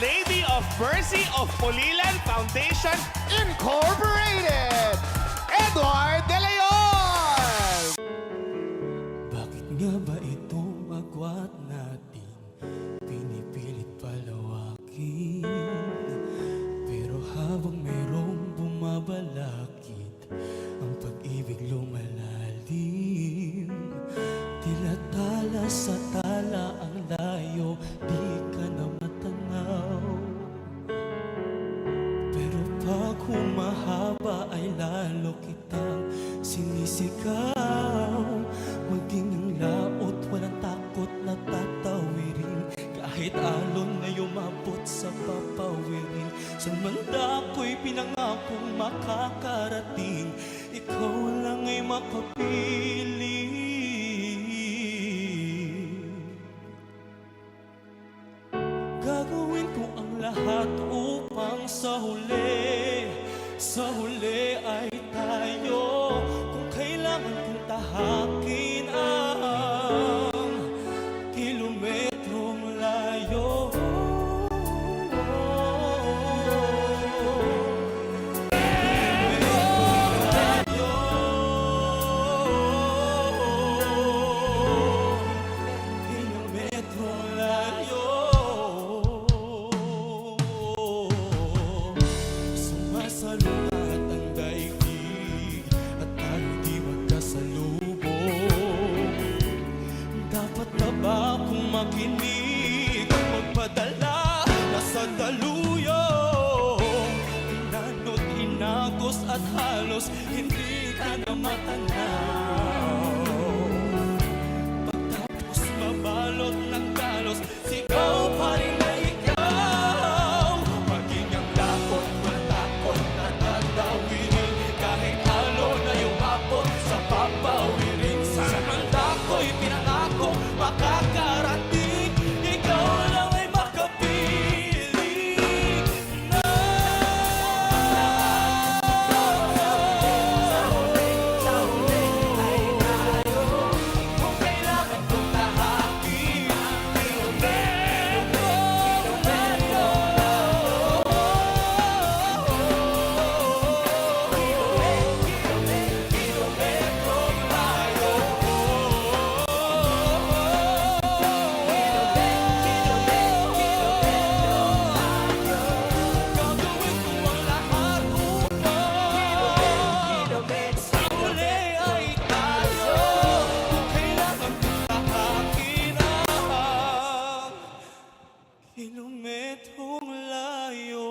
Lady of Mercy of Pulilan Foundation Incorporated, Edward De Leon! Bakit nga ba itong agwat natin pinipilit palawakin? Pero habang mayroong bumabalakid, ang pag-ibig lumalalim. Tila tala sa tala ang layo, di ka na matanaw. Pero pag humahaba ay lalo kitang sinisigaw. Maging ang laot, walang takot na tatawirin. Kahit alon na yumabot sa papawirin. San man ako'y pinangakong makakarating, ikaw lang ay makapili. Gagawin ko ang lahat upang sa huli ay tayo. Kung kailangan kong tahakin ang kilometrong layo. Kilometrong layo. Sumasalungat ang daigdig at tayo di magkasalubong. Dapat na ba kung makinig at magpadala na sa daluyong? Inanot, inagos at halos hindi ka na matanaw. Pagtapos mabalot ng galos, sigaw pa rin na ikaw. Maging ang lakot, matakot na tatawirin. Kahit halo na yumabot sa papawirin. Sa mandako'y pinangako makakarating, ikaw lang ay makapili na. Sa huli ay tayo. Kung kailangan kong tahakin ang kilometro. Kilometrong layo. Gagawin ko ang lahat upang sa huli ay tayo. Kung kailangan kong tahakin ang kilometrong layo.